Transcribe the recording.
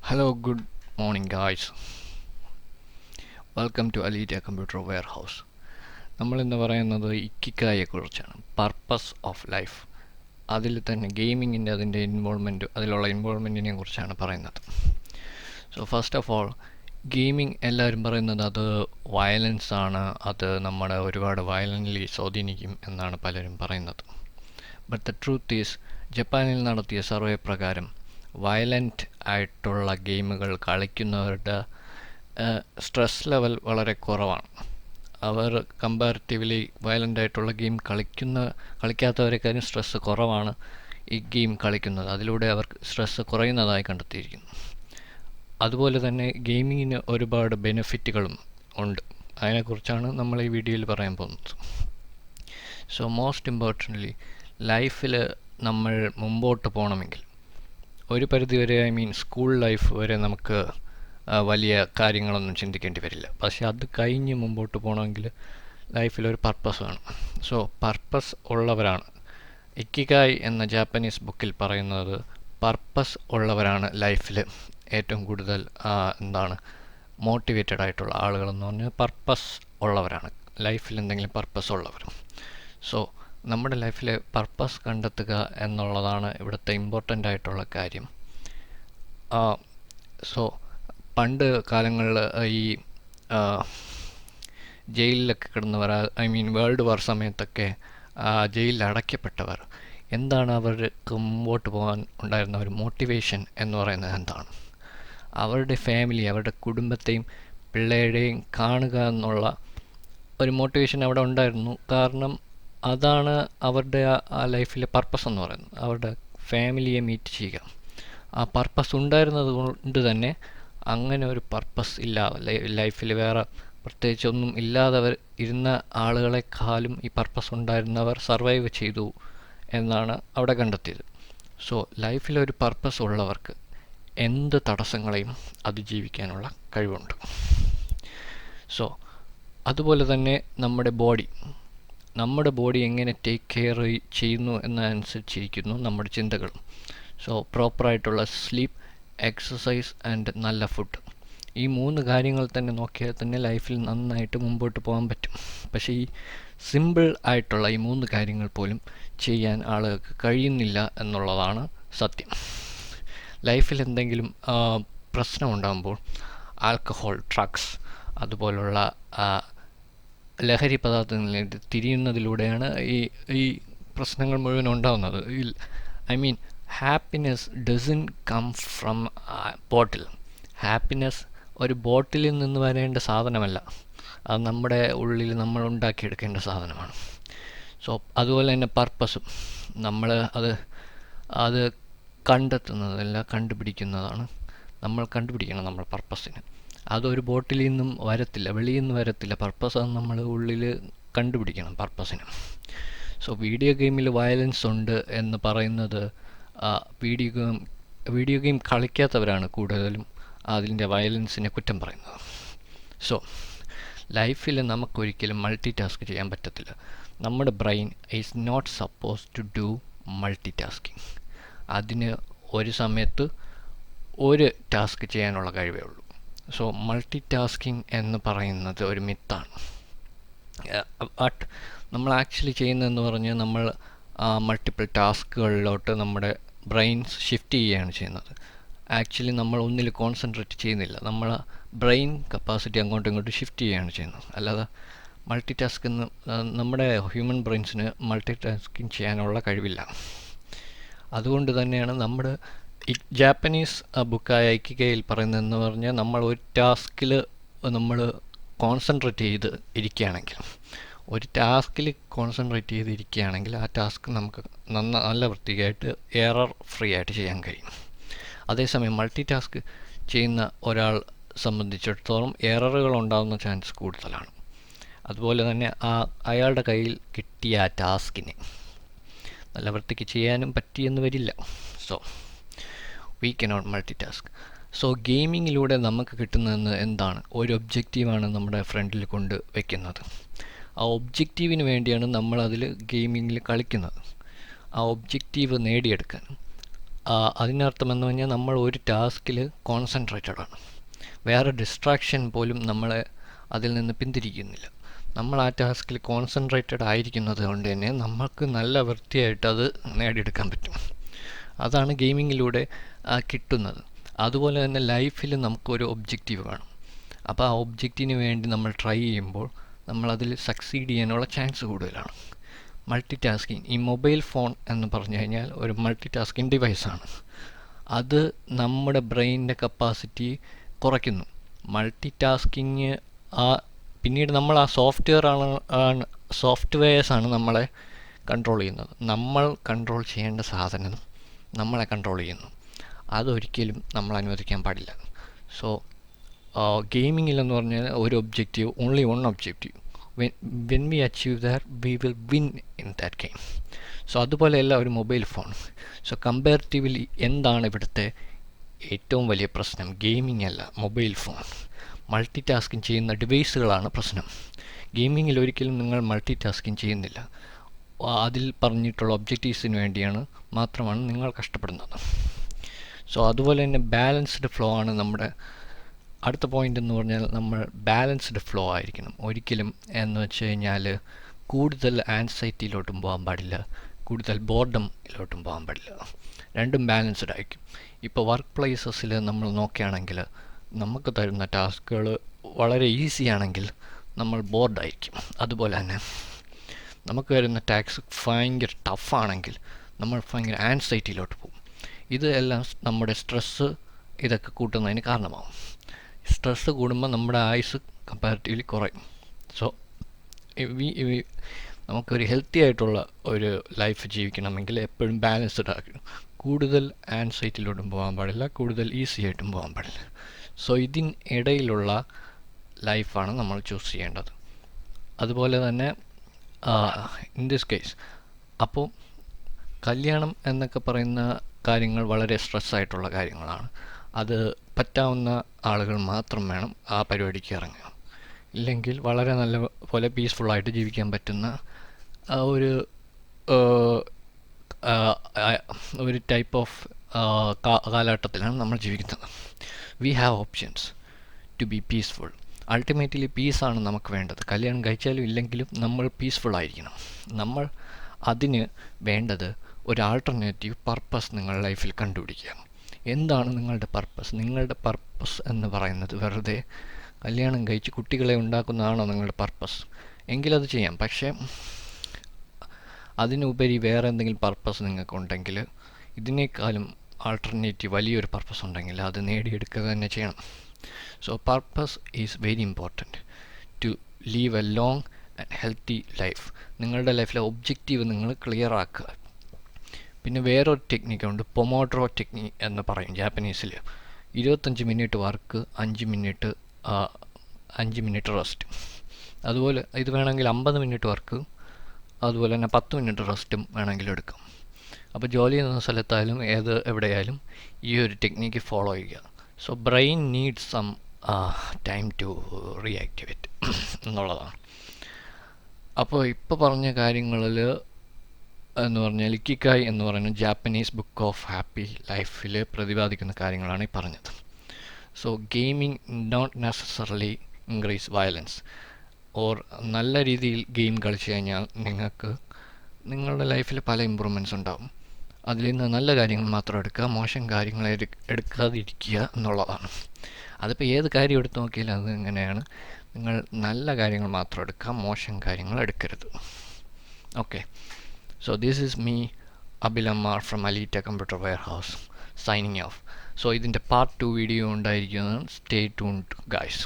Hello, good morning, guys. Welcome to Aleeta computer warehouse. നമ്മളിന്ന് പറയുന്നത് ഇക്കിക്കായെ കുറിച്ചാണ്, പർപ്പസ് ഓഫ് ലൈഫ്. അതിൽ തന്നെ ഗെയിമിങ്ങിൻ്റെ അതിൻ്റെ ഇൻവോൾവ്മെൻറ്റ്, അതിലുള്ള ഇൻവോൾവ്മെൻറ്റിനെ കുറിച്ചാണ് പറയുന്നത്. So first of all, gaming എല്ലാവരും പറയുന്നത് അത് വയലൻസ് ആണ്, അത് നമ്മളെ ഒരുപാട് വയലൻ്റ്ലി സ്വാധീനിക്കും എന്നാണ് പലരും പറയുന്നത്. ബട്ട് ദ ട്രൂത്ത് ഈസ്, ജപ്പാനിൽ നടത്തിയ സർവേ പ്രകാരം വയലൻ്റ് ആയിട്ടുള്ള ഗെയിമുകൾ കളിക്കുന്നവരുടെ സ്ട്രെസ് ലെവൽ വളരെ കുറവാണ്. അവർ കമ്പാരിറ്റീവ്ലി വയലൻ്റ് ആയിട്ടുള്ള ഗെയിം കളിക്കാത്തവരെക്കാളും സ്ട്രെസ്സ് കുറവാണ് ഈ ഗെയിം കളിക്കുന്നത്. അതിലൂടെ അവർക്ക് സ്ട്രെസ്സ് കുറയുന്നതായി കണ്ടെത്തിയിരിക്കുന്നു. അതുപോലെ തന്നെ ഗെയിമിങ്ങിന് ഒരുപാട് ബെനിഫിറ്റുകളും ഉണ്ട്. അതിനെക്കുറിച്ചാണ് നമ്മൾ ഈ വീഡിയോയിൽ പറയാൻ പോകുന്നത്. സോ മോസ്റ്റ് ഇമ്പോർട്ടൻ്റ്ലി, ലൈഫിൽ നമ്മൾ മുമ്പോട്ട് പോകണമെങ്കിൽ ഒരു പരിധിവരെ, സ്കൂൾ ലൈഫ് വരെ നമുക്ക് വലിയ കാര്യങ്ങളൊന്നും ചിന്തിക്കേണ്ടി വരില്ല. പക്ഷെ അത് കഴിഞ്ഞ് മുമ്പോട്ട് പോകണമെങ്കിൽ ലൈഫിലൊരു പർപ്പസ് വേണം. സോ പർപ്പസ് ഉള്ളവരാണ്, ഇക്കിഗായ് എന്ന ജാപ്പനീസ് ബുക്കിൽ പറയുന്നത്, പർപ്പസ് ഉള്ളവരാണ് ലൈഫിൽ ഏറ്റവും കൂടുതൽ മോട്ടിവേറ്റഡ് ആയിട്ടുള്ള ആളുകളെന്ന് പറഞ്ഞാൽ പർപ്പസ് ഉള്ളവരാണ്, ലൈഫിൽ എന്തെങ്കിലും പർപ്പസ് ഉള്ളവർ. സോ നമ്മുടെ ലൈഫിലെ പർപ്പസ് കണ്ടെത്തുക എന്നുള്ളതാണ് ഇവിടുത്തെ ഇമ്പോർട്ടൻ്റ് ആയിട്ടുള്ള കാര്യം. സോ പണ്ട് കാലങ്ങളിൽ ഈ ജയിലിലൊക്കെ കിടന്നവർ, വേൾഡ് വാർ സമയത്തൊക്കെ ജയിലിൽ അടയ്ക്കപ്പെട്ടവർ, എന്താണ് അവർക്ക് മുമ്പോട്ട് പോകാൻ ഉണ്ടായിരുന്ന ഒരു മോട്ടിവേഷൻ എന്ന് പറയുന്നത് എന്താണ്? അവരുടെ ഫാമിലി, അവരുടെ കുടുംബത്തെയും പിള്ളേരെയും കാണുക എന്നുള്ള ഒരു മോട്ടിവേഷൻ അവിടെ ഉണ്ടായിരുന്നു. കാരണം അതാണ് അവരുടെ ആ ലൈഫിലെ പർപ്പസ് എന്ന് പറയുന്നത്, അവരുടെ ഫാമിലിയെ മീറ്റ് ചെയ്യുക. ആ പർപ്പസ് ഉണ്ടായിരുന്നത് കൊണ്ട് തന്നെ അങ്ങനെ ഒരു പർപ്പസ് ലൈഫിൽ വേറെ പ്രത്യേകിച്ച് ഒന്നും ഇല്ലാതവർ ഇരുന്ന ആളുകളെക്കാളും ഈ പർപ്പസ് ഉണ്ടായിരുന്നവർ സർവൈവ് ചെയ്തു എന്നാണ് അവിടെ കണ്ടെത്തിയത്. സോ ലൈഫിലൊരു പർപ്പസ് ഉള്ളവർക്ക് എന്ത് തടസ്സങ്ങളെയും അതിജീവിക്കാനുള്ള കഴിവുണ്ട്. സോ അതുപോലെ തന്നെ നമ്മുടെ ബോഡി എങ്ങനെ ടേക്ക് കെയർ ചെയ്യുന്നു എന്നതനുസരിച്ചിരിക്കുന്നു നമ്മുടെ ചിന്തകളും. സോ പ്രോപ്പറായിട്ടുള്ള സ്ലീപ്പ്, എക്സസൈസ് ആൻഡ് നല്ല ഫുഡ്, ഈ 3 കാര്യങ്ങൾ തന്നെ നോക്കിയാൽ തന്നെ ലൈഫിൽ നന്നായിട്ട് മുമ്പോട്ട് പോകാൻ പറ്റും. പക്ഷേ ഈ സിമ്പിൾ ആയിട്ടുള്ള ഈ 3 കാര്യങ്ങൾ പോലും ചെയ്യാൻ ആളുകൾക്ക് കഴിയുന്നില്ല എന്നുള്ളതാണ് സത്യം. ലൈഫിൽ എന്തെങ്കിലും പ്രശ്നമുണ്ടാകുമ്പോൾ ആൽക്കഹോൾ, ഡ്രഗ്സ് അതുപോലുള്ള ലഹരി പദാർത്ഥങ്ങളിലേക്ക് തിരിയുന്നതിലൂടെയാണ് ഈ പ്രശ്നങ്ങൾ മുഴുവൻ ഉണ്ടാകുന്നത്. Happiness doesn't come from bottle. Happiness ഒരു ബോട്ടിലിൽ നിന്ന് വരേണ്ട സാധനമല്ല, അത് നമ്മുടെ ഉള്ളിൽ നമ്മൾ ഉണ്ടാക്കിയെടുക്കേണ്ട സാധനമാണ്. സോ അതുപോലെ തന്നെ പർപ്പസും നമ്മൾ അത് കണ്ടെത്തുന്നതല്ല, കണ്ടുപിടിക്കുന്നതാണ്. നമ്മൾ കണ്ടുപിടിക്കണം നമ്മുടെ പർപ്പസിന്. അതൊരു ബോട്ടിൽ നിന്നും വരത്തില്ല, വെളിയിൽ നിന്ന് വരത്തില്ല. പർപ്പസ് അത് നമ്മൾ ഉള്ളിൽ കണ്ടുപിടിക്കണം പർപ്പസിന്. സോ വീഡിയോ ഗെയിമിൽ വയലൻസ് ഉണ്ട് എന്ന് പറയുന്നത് വീഡിയോ ഗെയിം കളിക്കാത്തവരാണ് കൂടുതലും അതിൻ്റെ വയലൻസിനെ കുറ്റം പറയുന്നത്. സോ ലൈഫിൽ നമുക്കൊരിക്കലും മൾട്ടി ടാസ്ക് ചെയ്യാൻ പറ്റത്തില്ല. നമ്മുടെ brain is not suppose to do multitasking. അതിന് ഒരു സമയത്ത് ഒരു ടാസ്ക് ചെയ്യാനുള്ള കഴിവേ ഉള്ളൂ. സോ മൾട്ടി ടാസ്കിങ് എന്ന് പറയുന്നത് ഒരു മിത്താണ്. ബട്ട് നമ്മൾ ആക്ച്വലി ചെയ്യുന്നതെന്ന് പറഞ്ഞാൽ നമ്മൾ മൾട്ടിപ്പിൾ ടാസ്കുകളിലോട്ട് നമ്മുടെ ബ്രെയിൻസ് ഷിഫ്റ്റ് ചെയ്യുകയാണ് ചെയ്യുന്നത്. ആക്ച്വലി നമ്മൾ ഒന്നിൽ കോൺസെൻട്രേറ്റ് ചെയ്യുന്നില്ല, നമ്മൾ ബ്രെയിൻ കപ്പാസിറ്റി അങ്ങോട്ടും ഇങ്ങോട്ടും ഷിഫ്റ്റ് ചെയ്യുകയാണ് ചെയ്യുന്നത്. അല്ലാതെ മൾട്ടി ടാസ്ക് നമ്മുടെ ഹ്യൂമൻ ബ്രെയിൻസിന് മൾട്ടി ടാസ്കിങ് ചെയ്യാനുള്ള കഴിവില്ല. അതുകൊണ്ട് തന്നെയാണ് നമ്മുടെ ഈ ജാപ്പനീസ് ബുക്കായ ഇക്കിഗായിൽ പറയുന്നതെന്ന് പറഞ്ഞാൽ, നമ്മൾ ഒരു ടാസ്കിൽ നമ്മൾ കോൺസെൻട്രേറ്റ് ചെയ്ത് ഇരിക്കുകയാണെങ്കിൽ, ആ ടാസ്ക് നമുക്ക് നല്ല വൃത്തിയായിട്ട് എറർ ഫ്രീ ആയിട്ട് ചെയ്യാൻ കഴിയും. അതേസമയം മൾട്ടി ടാസ്ക് ചെയ്യുന്ന ഒരാൾ സംബന്ധിച്ചിടത്തോളം എററുകൾ ഉണ്ടാകുന്ന ചാൻസ് കൂടുതലാണ്. അതുപോലെ തന്നെ അയാളുടെ കയ്യിൽ കിട്ടിയ ആ ടാസ്കിനെ നല്ല വൃത്തിക്ക് ചെയ്യാനും പറ്റിയെന്ന് വരില്ല. So we cannot multitask. So ഗെയിമിങ്ങിലൂടെ നമുക്ക് കിട്ടുന്നതെന്ന് എന്താണ്? ഒരു ഒബ്ജക്റ്റീവാണ് നമ്മുടെ ഫ്രണ്ടിൽ കൊണ്ട് വയ്ക്കുന്നത്. ആ ഒബ്ജക്റ്റീവിന് വേണ്ടിയാണ് നമ്മളതിൽ ഗെയിമിങ്ങിൽ കളിക്കുന്നത്. ആ ഒബ്ജക്റ്റീവ് നേടിയെടുക്കാൻ അതിനർത്ഥം എന്ന് പറഞ്ഞാൽ നമ്മൾ ഒരു ടാസ്കിൽ കോൺസെൻട്രേറ്റഡ് ആണ്. വേറെ ഡിസ്ട്രാക്ഷൻ പോലും നമ്മളെ അതിൽ നിന്ന് പിന്തിരിക്കുന്നില്ല. നമ്മൾ ആ ടാസ്കിൽ കോൺസെൻട്രേറ്റഡ് ആയിരിക്കുന്നത് കൊണ്ട് തന്നെ നമുക്ക് നല്ല വൃത്തിയായിട്ട് അത് നേടിയെടുക്കാൻ പറ്റും. അതാണ് ഗെയിമിങ്ങിലൂടെ കിട്ടുന്നത്. അതുപോലെ തന്നെ ലൈഫിൽ നമുക്കൊരു ഒബ്ജക്റ്റീവ് വേണം. അപ്പോൾ ആ ഒബ്ജക്റ്റിന് വേണ്ടി നമ്മൾ ട്രൈ ചെയ്യുമ്പോൾ നമ്മളതിൽ സക്സീഡ് ചെയ്യാനുള്ള ചാൻസ് കൂടുതലാണ്. മൾട്ടി ടാസ്കിങ്, ഈ മൊബൈൽ ഫോൺ എന്ന് പറഞ്ഞു കഴിഞ്ഞാൽ ഒരു മൾട്ടി ടാസ്കിങ് ഡിവൈസാണ്. അത് നമ്മുടെ ബ്രെയിനിൻ്റെ കപ്പാസിറ്റി കുറയ്ക്കുന്നു. മൾട്ടി ടാസ്കിങ് പിന്നീട് നമ്മൾ ആ സോഫ്റ്റ്വെയർസാണ് നമ്മളെ കൺട്രോൾ ചെയ്യുന്നത്. നമ്മൾ കൺട്രോൾ ചെയ്യേണ്ട സാധനം നമ്മളെ കൺട്രോൾ ചെയ്യുന്നു. അതൊരിക്കലും നമ്മൾ അനുവദിക്കാൻ പാടില്ല. സോ ഗെയിമിങ്ങിലെന്ന് പറഞ്ഞാൽ ഒരു objective, only one objective. When we achieve that we will win in that game. So അതുപോലെയല്ല ഒരു മൊബൈൽ ഫോൺ. സോ കമ്പാരിറ്റീവ്ലി എന്താണ് ഇവിടുത്തെ ഏറ്റവും വലിയ പ്രശ്നം? ഗെയിമിംഗ് അല്ല, മൊബൈൽ ഫോൺ. മൾട്ടി ടാസ്കിങ് ചെയ്യുന്ന ഡിവൈസുകളാണ് പ്രശ്നം. ഗെയിമിങ്ങിൽ ഒരിക്കലും നിങ്ങൾ മൾട്ടി ടാസ്കിങ് ചെയ്യുന്നില്ല. അതിൽ പറഞ്ഞിട്ടുള്ള ഒബ്ജക്റ്റീവ്സിന് വേണ്ടിയാണ് മാത്രമാണ് നിങ്ങൾ കഷ്ടപ്പെടുന്നത്. സോ അതുപോലെ തന്നെ ബാലൻസ്ഡ് ഫ്ലോ ആണ് നമ്മുടെ അടുത്ത പോയിൻ്റ് എന്ന് പറഞ്ഞാൽ. നമ്മൾ ബാലൻസ്ഡ് ഫ്ലോ ആയിരിക്കണം. ഒരിക്കലും എന്ന് വെച്ച് കഴിഞ്ഞാൽ കൂടുതൽ ആൻസൈറ്റിയിലോട്ടും പോകാൻ പാടില്ല, കൂടുതൽ ബോർഡമിലോട്ടും പോകാൻ പാടില്ല. രണ്ടും ബാലൻസ്ഡ് ആയിരിക്കും. ഇപ്പോൾ വർക്ക് പ്ലേസസിൽ നമ്മൾ നോക്കുകയാണെങ്കിൽ നമുക്ക് തരുന്ന ടാസ്കുകൾ വളരെ ഈസി ആണെങ്കിൽ നമ്മൾ ബോർഡായിരിക്കും. അതുപോലെ തന്നെ നമുക്ക് വരുന്ന ടാസ്ക് ഭയങ്കര ടഫാണെങ്കിൽ നമ്മൾ ഭയങ്കര ആൻസൈറ്റിയിലോട്ട് പോകും. ഇത് എല്ലാം നമ്മുടെ സ്ട്രെസ്സ് ഇതൊക്കെ കൂട്ടുന്നതിന് കാരണമാവും. സ്ട്രെസ്സ് കൂടുമ്പോൾ നമ്മുടെ ആയുസ് കമ്പാരിറ്റീവ്ലി കുറയും. സോ നമുക്കൊരു ഹെൽത്തി ആയിട്ടുള്ള ഒരു ലൈഫ് ജീവിക്കണമെങ്കിൽ എപ്പോഴും ബാലൻസ്ഡ് ആക്കണം. കൂടുതൽ ആൻസൈറ്റിയിലോട്ടും പോകാൻ പാടില്ല, കൂടുതൽ ഈസി ആയിട്ടും പോകാൻ പാടില്ല. സോ ഇതിനിടയിലുള്ള ലൈഫാണ് നമ്മൾ ചൂസ് ചെയ്യേണ്ടത്. അതുപോലെ തന്നെ ഇൻ ദിസ് കേസ് അപ്പോൾ കല്യാണം എന്നൊക്കെ പറയുന്ന കാര്യങ്ങൾ വളരെ സ്ട്രെസ്സായിട്ടുള്ള കാര്യങ്ങളാണ്. അത് പറ്റാവുന്ന ആളുകൾ മാത്രം വേണം ആ പരിപാടിക്ക് ഇറങ്ങുക. ഇല്ലെങ്കിൽ വളരെ നല്ല പോലെ പീസ്ഫുള്ളായിട്ട് ജീവിക്കാൻ പറ്റുന്ന ഒരു ടൈപ്പ് ഓഫ് കാലഘട്ടത്തിലാണ് നമ്മൾ ജീവിക്കുന്നത്. We have options to be peaceful. Ultimately പീസാണ് നമുക്ക് വേണ്ടത്. കല്യാണം കഴിച്ചാലും ഇല്ലെങ്കിലും നമ്മൾ പീസ്ഫുൾ ആയിരിക്കണം. നമ്മൾ അതിന് വേണ്ടത് ഒരു ആൾട്ടർനേറ്റീവ് പർപ്പസ് നിങ്ങൾ ലൈഫിൽ കണ്ടുപിടിക്കുക. എന്താണ് നിങ്ങളുടെ പർപ്പസ്? നിങ്ങളുടെ പർപ്പസ് എന്ന് പറയുന്നത് വെറുതെ കല്യാണം കഴിച്ച് കുട്ടികളെ ഉണ്ടാക്കുന്നതാണോ നിങ്ങളുടെ പർപ്പസ്? എങ്കിലത് ചെയ്യാം. പക്ഷേ അതിനുപരി വേറെ എന്തെങ്കിലും പർപ്പസ് നിങ്ങൾക്കുണ്ടെങ്കിൽ, ഇതിനേക്കാളും ആൾട്ടർനേറ്റീവ് വലിയൊരു പർപ്പസ് ഉണ്ടെങ്കിൽ അത് നേടിയെടുക്കുക തന്നെ ചെയ്യണം. So purpose is very important to live a long and healthy life. നിങ്ങളുടെ ലൈഫിലെ ഒബ്ജക്റ്റീവ് നിങ്ങൾ ക്ലിയർ ആക്കുക. പിന്നെ വേറൊരു ടെക്നിക്കുണ്ട്, പൊമോഡ്രോ ടെക്നിക് എന്ന് പറയും ജാപ്പനീസിൽ. 25 മിനിറ്റ് വർക്ക്, 5 മിനിറ്റ് റെസ്റ്റ്. അതുപോലെ ഇത് വേണമെങ്കിൽ 50 മിനിറ്റ് വർക്ക്, അതുപോലെ തന്നെ 10 മിനിറ്റ് റെസ്റ്റും വേണമെങ്കിൽ എടുക്കാം. അപ്പോൾ ജോലി ചെയ്യുന്ന സ്ഥലത്തായാലും എവിടെയായാലും ഈ ഒരു ടെക്നിക്ക് ഫോളോ ചെയ്യുക. So brain needs some time to reactivate എന്നുള്ളതാണ്. അപ്പോൾ ഇപ്പോൾ പറഞ്ഞ കാര്യങ്ങളിൽ എന്ന് പറഞ്ഞാൽ ഇക്കിഗായ് എന്ന് പറയുന്ന ജാപ്പനീസ് ബുക്ക് ഓഫ് ഹാപ്പി ലൈഫിൽ പ്രതിപാദിക്കുന്ന കാര്യങ്ങളാണ് ഈ പറഞ്ഞത്. So gaming not necessarily increase violence. Or നല്ല രീതിയിൽ ഗെയിം കളിച്ചു കഴിഞ്ഞാൽ നിങ്ങൾക്ക് നിങ്ങളുടെ ലൈഫിൽ പല ഇമ്പ്രൂവ്മെൻറ്റ്സ് ഉണ്ടാകും. അതിൽ നിന്ന് നല്ല കാര്യങ്ങൾ മാത്രം എടുക്കുക, മോശം കാര്യങ്ങൾ എടുക്കാതിരിക്കുക എന്നുള്ളതാണ്. അതിപ്പോൾ ഏത് കാര്യം എടുത്തു നോക്കിയാലും അത് ഇങ്ങനെയാണ്. നിങ്ങൾ നല്ല കാര്യങ്ങൾ മാത്രം എടുക്കുക, മോശം കാര്യങ്ങൾ എടുക്കരുത്. Okay, so this is me, Abil Ammar from Alita Computer Warehouse, signing off. So ഇതിൻ്റെ പാർട്ട് 2 വീഡിയോ ഉണ്ടായിരിക്കുന്നത്. Stay tuned guys.